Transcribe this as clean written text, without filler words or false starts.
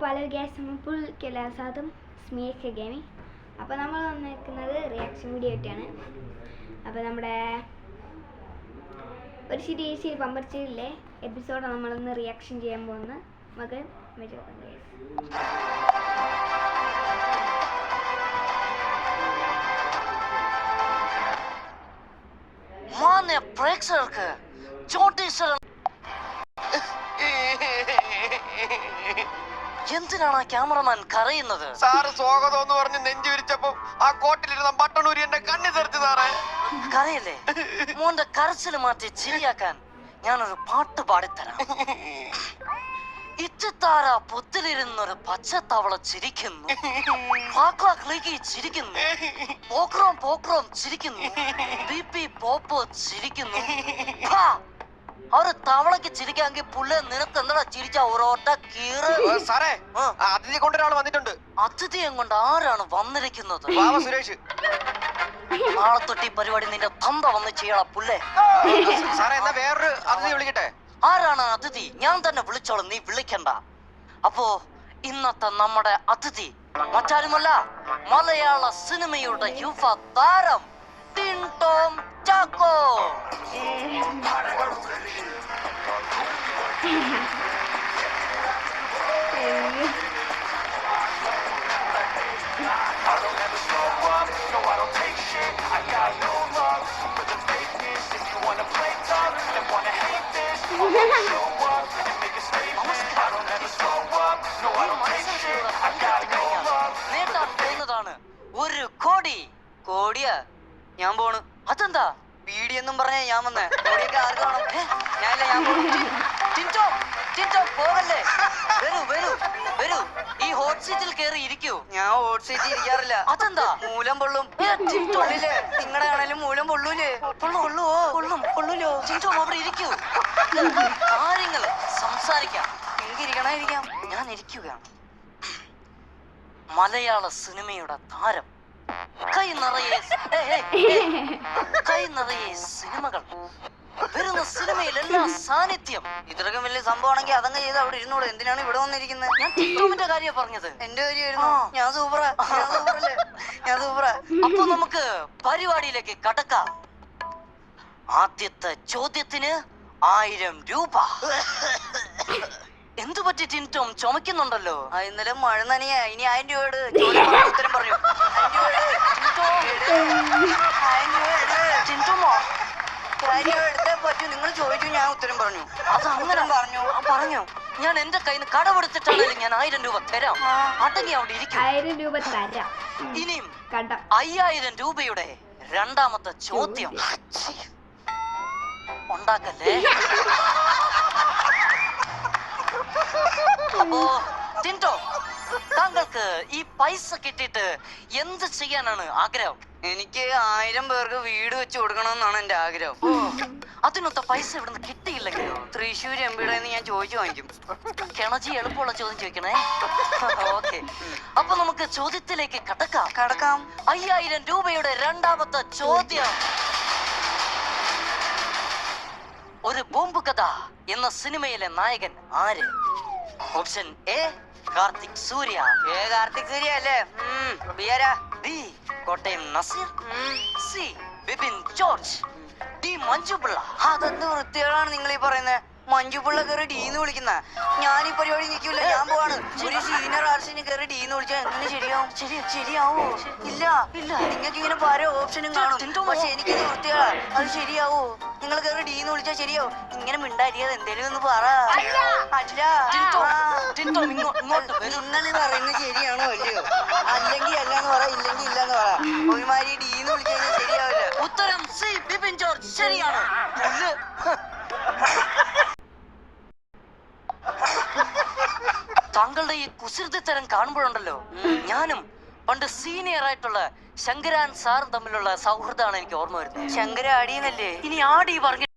അപ്പോൾ hello guys, നമ്മൾ സാധും സ്മീക്ക് gaming. അപ്പോൾ നമ്മൾ വന്നിരിക്കുന്നത് റിയാക്ഷൻ വീഡിയോ ആയിട്ടാണ്. അപ്പോൾ നമ്മുടെ ഒരു ശരി പമ്പർച്ചില്ലേ എപ്പിസോഡ് നമ്മളൊന്ന് റിയാക്ഷൻ ചെയ്യാൻ പോകുന്നത്. നമുക്ക് പ്രേക്ഷകർക്ക് എന്തിനാണ് ക്യാമറമാൻ കരയുന്നത്? സാറ് സ്വാഗതം എന്ന് പറഞ്ഞ് നെഞ്ചു വിരിച്ചപ്പോ ആ കോട്ടിലിരുന്ന ബട്ടണൂരി എന്റെ കണ്ണി തെറിച്ചു സാറേ. കരയല്ലേ? മോന്റെ കരച്ചില് മാറ്റി ചിരിയാക്കാൻ ഞാനൊരു പാട്ട് പാടിത്തരാം. ഇത്തിത്താര പൊത്തിലിരുന്നൊരു പച്ചത്തവള ചിരിക്കുന്നു, ചിരിക്കുന്നു, പോക്രോം ചിരിക്കുന്നു, ബിപി പോപ്പോ ചിരിക്കുന്നു. ഒരു തവളക്ക് ചിരിക്കാമെങ്കിൽ പുള്ള നിനക്ക് എന്താ ചിരിച്ച ഒരോട്ട കീറ്. സാറേ, അതിഥി കൊണ്ടൊരാൾ വന്നിട്ടുണ്ട്. അതിഥിയും കൊണ്ട് ആരാണ് വന്നിരിക്കുന്നത്? സുരേഷ്. നാളെ തൊട്ട് ഈ പരിപാടി നിന്റെ തന്ത വന്ന് ചെയ്യണം പുല്ലേ. സാറേ, എന്നാ വേറൊരു അതിഥി വിളിക്കട്ടെ. ആരാണ് അതിഥി? ഞാൻ തന്നെ വിളിച്ചോളും, നീ വിളിക്കണ്ട. അപ്പോ ഇന്നത്തെ നമ്മുടെ അതിഥി മറ്റാരുമല്ല, മലയാള സിനിമയുടെ യുവ താരം ടിൻടോം ചാക്കോ. നേട്ടാൻ പോകുന്നതാണ് 1 കോടി. കോടിയാ? ഞാൻ പോണു. അതെന്താ വീടിയെന്നും പറഞ്ഞ ഞാൻ വന്നേ? കോടിയൊക്കെ ആർക്ക് വേണം? ഞാനില്ല, ഞാൻ പോണു. ടിൻടോ പോകല്ലേ? വരൂ. ഈ ഹോട്ട് സീറ്റിൽ കയറി ഇരിക്കൂ. ഞാൻ ഹോട്ട് സീറ്റിൽ ഇരിക്കാറില്ല. അതെന്താ? മൂലം പൊള്ളും. നിങ്ങളുടെ ആണേലും മൂലം പൊള്ളൂലേ? കൊള്ളൂലോ? ടിൻടോ അവിടെ ഇരിക്കൂ. കാര്യങ്ങൾ സംസാരിക്കാം. ഇരിക്കാം. ഞാൻ ഇരിക്കുകയാണ്. മലയാള സിനിമയുടെ താരം, കൈ നിറയെ സിനിമകൾ, വരുന്ന സിനിമയിലെല്ലാം സാന്നിധ്യം. ഇത്രക്കും വലിയ സംഭവമാണെങ്കിൽ അതങ്ങ് ചെയ്ത് അവിടെ ഇരുന്നൂടെ? എന്തിനാണ് ഇവിടെ വന്നിരിക്കുന്നത്? ഞാൻ ടിൻടോമിന്റെ കാര്യം പറഞ്ഞത്. എന്റെ കാര്യമായിരുന്നു. ഞാൻ സൂപ്പറാ. അപ്പൊ നമുക്ക് പരിപാടിയിലേക്ക് കടക്കാം. ആദ്യത്തെ ചോദ്യത്തിന് 1000 രൂപ. എന്തു പറ്റി ടിൻടോം? ചുമക്കുന്നുണ്ടല്ലോ. ഇന്നലെ മഴ നനയാ. ഇനി 1000 രൂപയുടെ ഉത്തരം പറഞ്ഞു. പറ്റൂ. നിങ്ങൾ ചോദിച്ചു, ഞാൻ ഉത്തരം പറഞ്ഞു. അത് അങ്ങനെ പറഞ്ഞു. ഞാൻ എന്റെ കയ്യിൽ നിന്ന് കടമെടുത്തിട്ടാണെങ്കിലും ഞാൻ 1000 രൂപ തരാം. അടങ്ങി അവിടെ ഇരിക്കും. 1000 രൂപ തരാം. ഇനിയും 5000 രൂപയുടെ രണ്ടാമത്തെ ചോദ്യം ഉണ്ടാക്കല്ലേ. അപ്പോ ടിൻടോ, താങ്കൾക്ക് ഈ പൈസ കിട്ടിയിട്ട് എന്ത് ചെയ്യാനാണ് ആഗ്രഹം? എനിക്ക് 1000 പേർക്ക് വീട് വെച്ച് കൊടുക്കണമെന്നാണ് എന്റെ ആഗ്രഹം. അതിനൊത്ത പൈസ ഇവിടുന്ന് കിട്ടിയില്ലെങ്കിലോ? തൃശ്ശൂർ എംപിയുടെ ഞാൻ ചോദിച്ചു വാങ്ങിക്കും. കിണജി എളുപ്പമുള്ള ചോദ്യം ചോദിക്കണേ. ഓക്കെ, അപ്പൊ നമുക്ക് ചോദ്യത്തിലേക്ക് കടക്കാം. 5000 രൂപയുടെ രണ്ടാമത്തെ ചോദ്യം. ഒരു ബോംബ് കഥ എന്ന സിനിമയിലെ നായകൻ ആര്? Option A Karthik Surya. കാർത്തിക് സൂര്യ അല്ലേ? B Kottayam Nazeer. C Bipin George. D Manju Pillai. അതെന്ത് വൃത്തികളാണ് നിങ്ങൾ ഈ പറയുന്നത്? മഞ്ജുപിള്ള കയറി ഡീന്ന് വിളിക്കുന്ന ഞാൻ ഈ പരിപാടി നിൽക്കൂല. ഞാൻ പോവാണ്. ഒരു സീനിയർ ആർട്സിന് കയറി ഡീന്ന് വിളിച്ചാൽ എങ്ങനെ ശരിയാവോ? ഇല്ല. നിങ്ങൾക്ക് ഇങ്ങനെ പല ഓപ്ഷനും കാണും, പക്ഷെ എനിക്കിത് വൃത്തികളാ. അത് ശരിയാവോ? നിങ്ങൾ കയറി ഡീന്ന് വിളിച്ചാൽ ശരിയാവോ? ഇങ്ങനെ മിണ്ടായിരിക്കാതെ എന്തേലും ഒന്ന് പറ. അല്ല, നിങ്ങൾ പറയുന്നത് ശരിയാണോ അല്ലയോ? അല്ലെങ്കിൽ അല്ലാന്ന് പറ, ഇല്ലെങ്കിൽ ഇല്ലെന്ന് പറ. ഒരുമാതിരി ഡീന്ന് വിളിച്ചു കഴിഞ്ഞാൽ ശരിയാവില്ല. ഉത്തരം സി ബിപിൻ ജോർജ് ശരിയാണ്. താങ്കളുടെ ഈ കുസൃതിത്തരം കാണുമ്പോഴുണ്ടല്ലോ, ഞാനും പണ്ട് സീനിയർ ആയിട്ടുള്ള ശങ്കരാൻ സാറും തമ്മിലുള്ള സൗഹൃദമാണ് എനിക്ക് ഓർമ്മ വരുന്നത്. ശങ്കര ആടിയെന്നല്ലേ? ഇനി ആടി പറഞ്ഞു